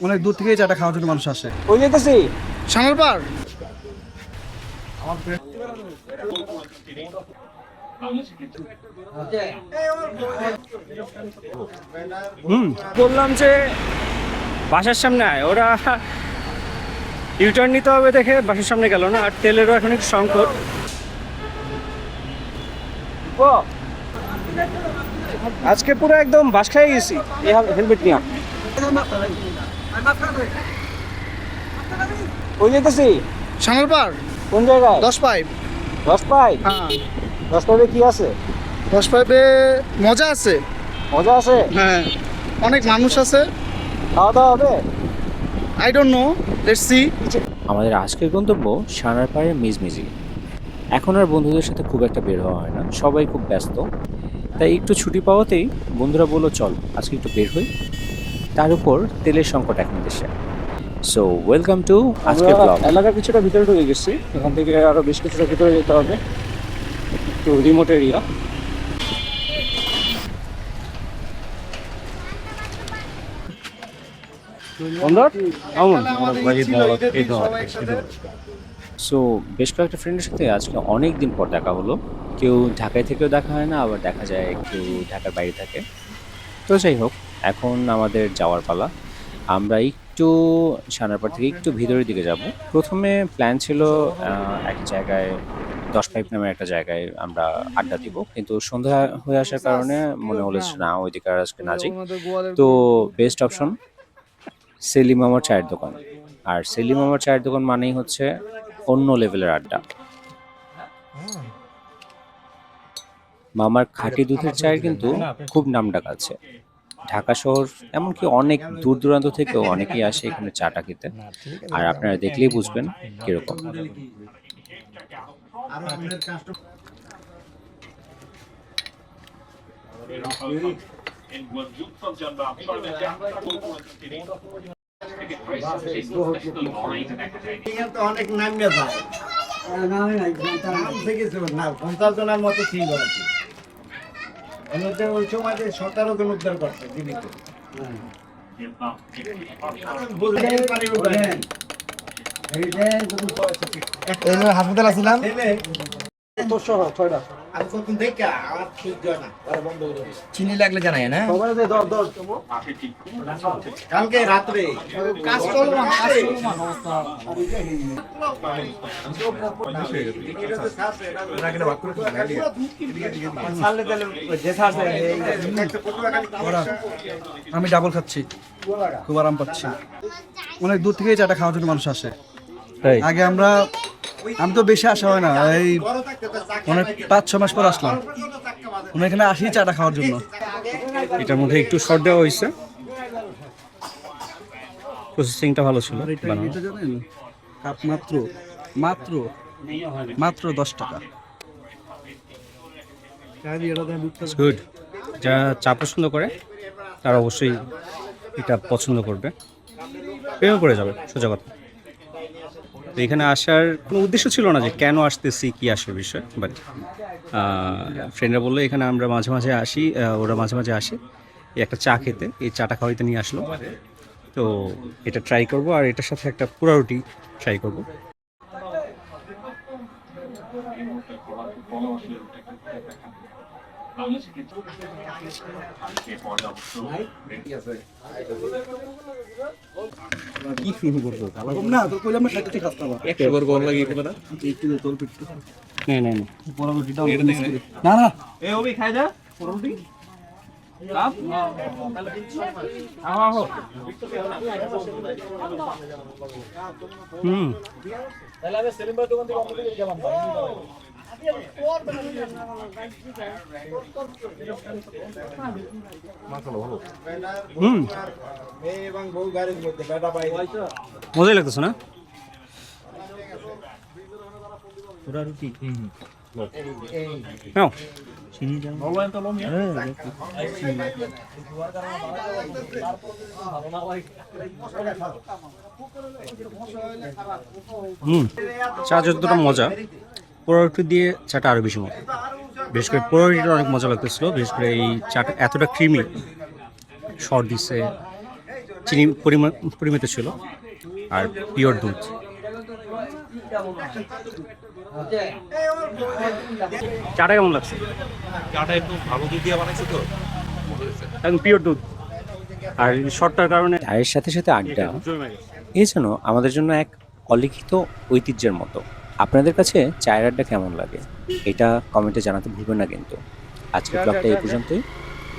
অনেক দূর থেকেই চাটা খাওয়ার জন্য মানুষ আসে। ওই যেতেছি সামনের পার বললাম যে বাসার সামনে আয়, ওরা ইউটার্ন নিতে হবে দেখে বাসার সামনে গেল না। আর তেলেরও এখন একটু সংকট। ও আজকে পুরো একদম বাস খেয়ে গেছি। হেলমেট নিয়ে ওই যেতেছি সামনের পার কোন জায়গায়? 10 পাইপ। 10 পাই। হ্যাঁ 10 পাইপে কি আছে? 10 পাইপে মজা আছে। মজা আছে? হ্যাঁ অনেক মানুষ আছে। খাওয়া দাওয়া হবে? I don't know, let's see. আমাদের আজকের গন্তব্য সানারপাড়ের মিজমিজি। এখন আর বন্ধুদের সাথে খুব একটা বের হওয়া হয় না, সবাই খুব ব্যস্ত। তাই একটু ছুটি পাওয়াতেই বন্ধুরা বললো চল আজকে একটু বের হই। তার উপর তেলের সংকট এখন দেশে। সো ওয়েলকাম টু আজকের ব্লগ। এলাকার কিছুটা ভিতরে ঢুকে গেছি, এখান থেকে আরো বেশ কিছুটা ভিতরে যেতে হবে, একটু রিমোট এরিয়া। সো বেশ কয়েকটা ফ্রেন্ডের সাথে আজকে অনেক দিন পর দেখা হলো। কেউ ঢাকায় থেকেও দেখা হয় না, আবার দেখা যায় কেউ ঢাকার বাইরে থাকে। তো যাই হোক, এখন আমাদের যাওয়ার পালা। আমরা একটু সানারপাড় থেকে একটু ভিতরের দিকে যাব। প্রথমে প্ল্যান ছিল একটা জায়গায় 10 পাইপ নামে একটা জায়গায় আমরা আড্ডা দিব, কিন্তু সন্ধ্যা হয়ে আসার কারণে মনে হলো যে না, ওইদিকে আর আজকে না যাই। তো বেস্ট অপশন সেলিম মামার চায়ের দোকান। আর সেলিম মামার চায়ের দোকান মানেই হচ্ছে অন্য লেভেলের আড্ডা। মামার খাঁটি দুধের চায়ের কিন্তু খুব নামডাক আছে ঢাকা শহর, এমনকি অনেক দূর দূরান্ত থেকেও অনেকেই আসে এখানে চাটা খেতে। আর আপনারা দেখলেই বুঝবেন কিরকম। অনেক নাম না 50 জনের মতো ছিল আর কি। ওই সময় 17 জন উদ্ধার করছে জীবিত। হাসপাতাল আসছিলাম। চিনি লাগলে জানাই না কালকে রাত্রে আমি ডাবল খাচ্ছি, খুব আরাম পাচ্ছি। অনেক দূর থেকেই চাটা খাওয়ার জন্য মানুষ আসে। আগে আমি তো বেশি আসা হয় না, এই অনেক 5-6 মাস পর আসলাম। এখানে আসি চাটা খাওয়ার জন্য। এটার মধ্যে একটু শর্ট দেওয়া হয়েছে, প্রসেসিংটা ভালো ছিল। এটা জানেন কাপ মাত্র মাত্র মাত্র 10 টাকা। গুড। যারা চা পছন্দ করে তারা অবশ্যই এটা পছন্দ করবে, প্রেমে পড়ে যাবে, সোজা কথা। তো এখানে আসার কোনো উদ্দেশ্য ছিল না যে কেন আসতেছি, কি আসার বিষয়, বাট ফ্রেন্ডরা বললো এখানে আমরা মাঝে মাঝে আসি, ওরা মাঝে মাঝে আসে এই একটা চা খেতে, এই চাটা খাওয়াইতে নিয়ে আসলো। তো এটা ট্রাই করব, আর এটার সাথে একটা পুরা রুটি ট্রাই করব। কি ফিল করছো না তো কইলাম না খাইতে খাস্তা বা একবার গরম লাগে কি না একটু তোর পিট্টু না না না, বড় রুটিটা না না এ ওবি খাই যা রুটি কাপ আহো তাহলে আমি সেলিম ভাই দোকান থেকে অন্য দিকে গেলাম ভাই। এবং বউ গাড়ির মধ্যে বেটা পাই মজাই লাগতেছে না? পুরা রুটি নাও। চা যতটা মজা, পোড়া রুটি দিয়ে চাটা আরো বেশি মজা। বিশেষ করে পোড়া রুটিটা অনেক মজা লাগতেছিল, বিশেষ করে এই চাটা এতটা ক্রিমি, শর্ট দিচ্ছে, চিনি পরিমিত ছিল, আর পিওর দুধ। চাটা কেমন লাগছে? চাটা একটু ভালো দুধ দিয়ে বানাইছে তো, একদম পিওর দুধ, আর শর্টটার কারণে চায়ের সাথে সাথে আড্ডা এই যেন আমাদের জন্য এক অলিখিত ঐতিহ্যের মতো। আপনাদের কাছে চায়ের আড্ডা কেমন লাগে এটা কমেন্টে জানাতে ভুলবেন না কিন্তু। আজকের ব্লগটা এই পর্যন্তই,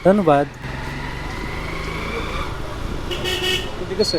ধন্যবাদ। ঠিক আছে।